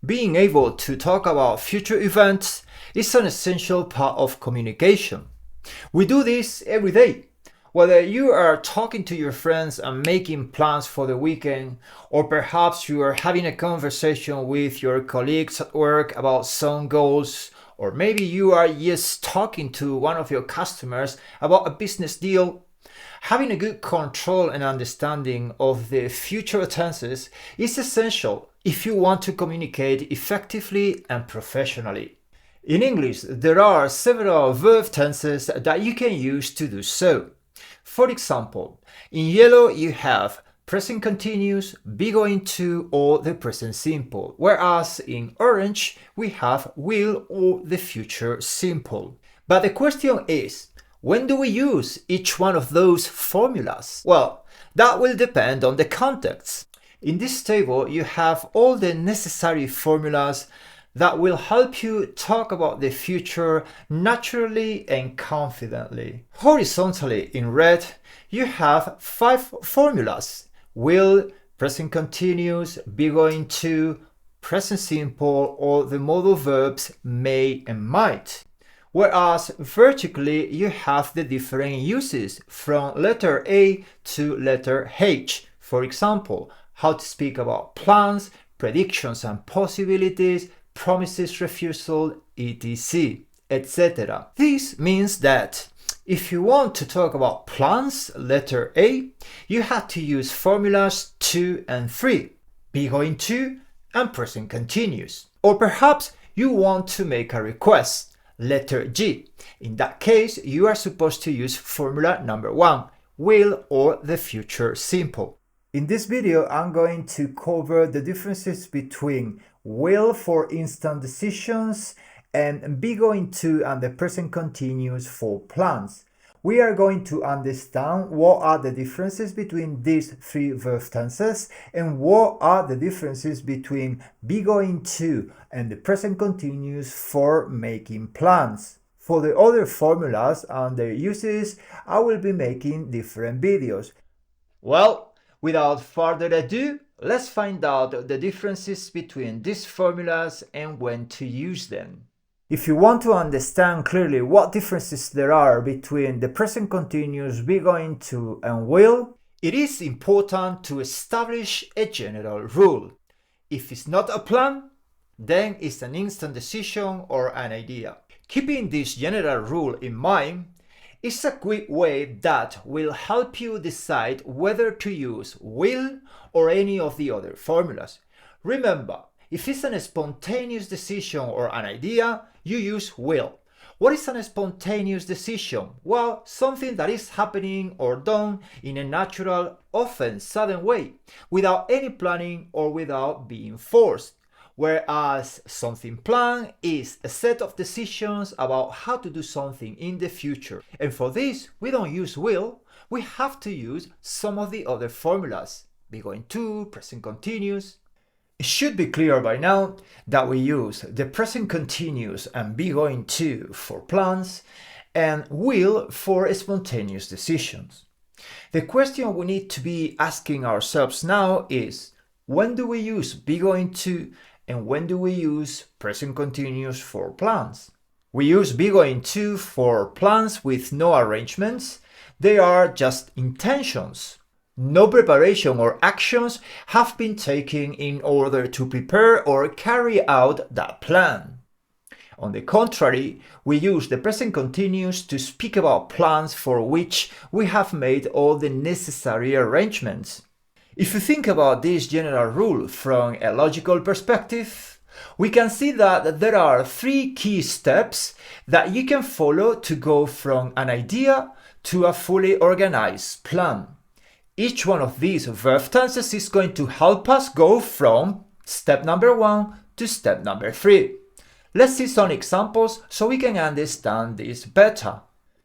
Being able to talk about future events is an essential part of communication. We do this every day. Whether you are talking to your friends and making plans for the weekend, or perhaps you are having a conversation with your colleagues at work about some goals, or maybe you are just talking to one of your customers about a business deal, having a good control and understanding of the future tenses is essential if you want to communicate effectively and professionally. In English, there are several verb tenses that you can use to do so. For example, in yellow you have present continuous, be going to, or the present simple, whereas in orange we have will or the future simple. But the question is, when do we use each one of those formulas? Well, that will depend on the context. In this table you have all the necessary formulas that will help you talk about the future naturally and confidently. Horizontally in red, you have 5 formulas: will, present continuous, be going to, present simple, or the modal verbs may and might. Whereas vertically, you have the different uses from letter A to letter H. For example, how to speak about plans, predictions and possibilities, promises, refusal, etc., etc. This means that if you want to talk about plans, letter A, you have to use formulas 2 and 3, be going to and present continuous. Or perhaps you want to make a request, letter G. In that case, you are supposed to use formula number 1, will or the future simple. In this video, I'm going to cover the differences between will for instant decisions and be going to and the present continuous for plans. We are going to understand what are the differences between these 3 verb tenses and what are the differences between be going to and the present continuous for making plans. For the other formulas and their uses, I will be making different videos. Well, without further ado, let's find out the differences between these formulas and when to use them. If you want to understand clearly what differences there are between the present continuous, be going to, and will, it is important to establish a general rule. If it's not a plan, then it's an instant decision or an idea. Keeping this general rule in mind is a quick way that will help you decide whether to use will or any of the other formulas. Remember, if it's a spontaneous decision or an idea, you use will. What is a spontaneous decision? Well, something that is happening or done in a natural, often sudden way, without any planning or without being forced. Whereas something planned is a set of decisions about how to do something in the future. And for this, we don't use will, we have to use some of the other formulas. Be going to, present continuous. It should be clear by now that we use the present continuous and be going to for plans and will for spontaneous decisions. The question we need to be asking ourselves now is, when do we use be going to and when do we use present continuous for plans? We use be going to for plans with no arrangements. They are just intentions. No preparation or actions have been taken in order to prepare or carry out that plan. On the contrary, we use the present continuous to speak about plans for which we have made all the necessary arrangements. If you think about this general rule from a logical perspective, we can see that there are 3 key steps that you can follow to go from an idea to a fully organized plan. Each one of these verb tenses is going to help us go from step number 1 to step number 3. Let's see some examples so we can understand this better.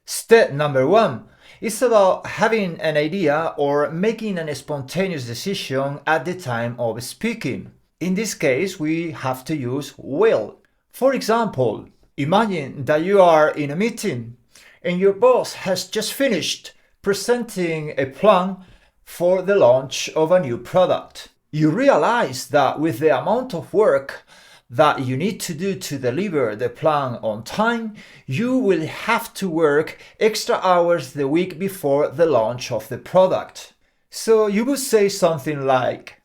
Step number 1 is about having an idea or making a spontaneous decision at the time of speaking. In this case, we have to use will. For example, imagine that you are in a meeting and your boss has just finished presenting a plan for the launch of a new product. You realize that with the amount of work that you need to do to deliver the plan on time, you will have to work extra hours the week before the launch of the product. So you would say something like,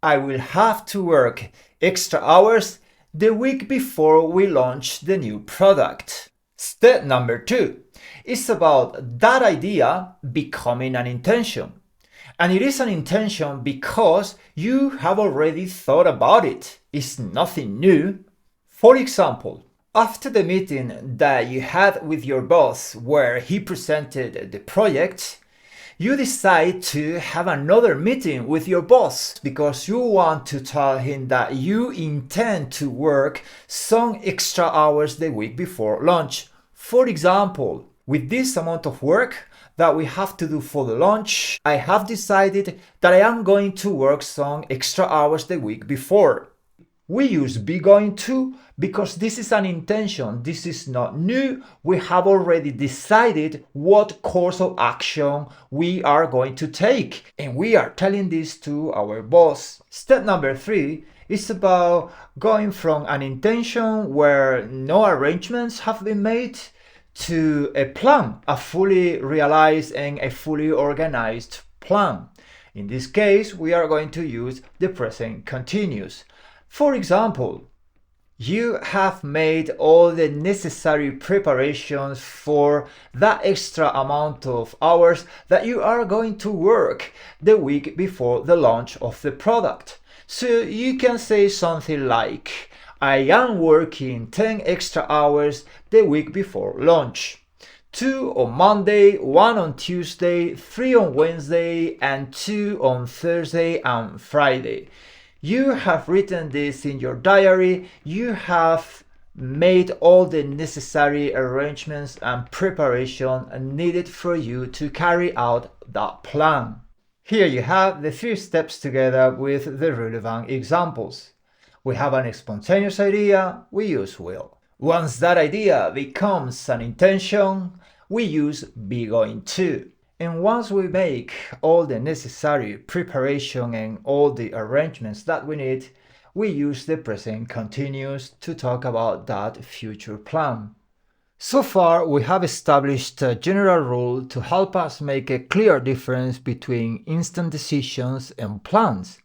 I will have to work extra hours the week before we launch the new product. Step number 2 is about that idea becoming an intention. And it is an intention because you have already thought about it. It's nothing new. For example, after the meeting that you had with your boss where he presented the project, you decide to have another meeting with your boss because you want to tell him that you intend to work some extra hours the week before launch. For example, with this amount of work that we have to do for the launch, I have decided that I am going to work some extra hours the week before. We use be going to because this is an intention. This is not new. We have already decided what course of action we are going to take, and we are telling this to our boss. Step number 3 is about going from an intention where no arrangements have been made to a plan, a fully realized and a fully organized plan. In this case, we are going to use the present continuous. For example, you have made all the necessary preparations for that extra amount of hours that you are going to work the week before the launch of the product. So you can say something like, I am working 10 extra hours the week before launch. 2 on Monday, 1 on Tuesday, 3 on Wednesday, and 2 on Thursday and Friday. You have written this in your diary. You have made all the necessary arrangements and preparation needed for you to carry out that plan. Here you have the 3 steps together with the relevant examples. We have an spontaneous idea, we use will. Once that idea becomes an intention, we use be going to. And once we make all the necessary preparation and all the arrangements that we need, we use the present continuous to talk about that future plan. So far, we have established a general rule to help us make a clear difference between instant decisions and plans.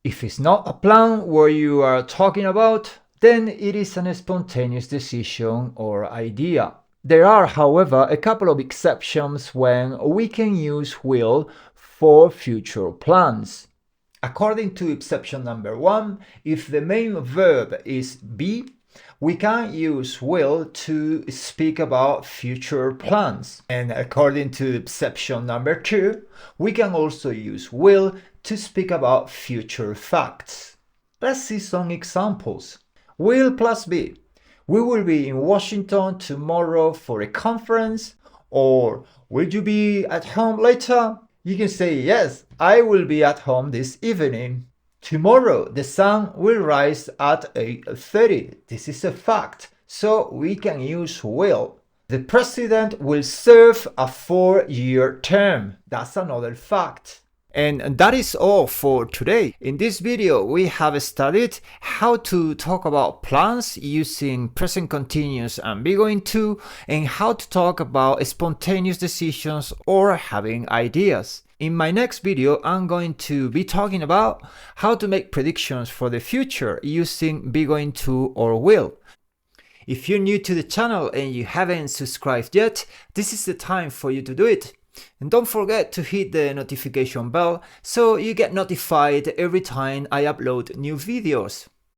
If it's not a plan where you are talking about, then it is a spontaneous decision or idea. There are, however, a couple of exceptions when we can use will for future plans. According to exception number 1, if the main verb is be, we can use will to speak about future plans. And according to exception number 2, we can also use will to speak about future facts. Let's see some examples. Will plus be. We will be in Washington tomorrow for a conference. Or will you be at home later? You can say, yes, I will be at home this evening. Tomorrow the sun will rise at 8:30. This is a fact, so we can use will. The president will serve a 4-year term. That's another fact. And that is all for today. In this video, we have studied how to talk about plans using present continuous and be going to, and how to talk about spontaneous decisions or having ideas. In my next video, I'm going to be talking about how to make predictions for the future using be going to or will. If you're new to the channel and you haven't subscribed yet, this is the time for you to do it. And don't forget to hit the notification bell so you get notified every time I upload new videos.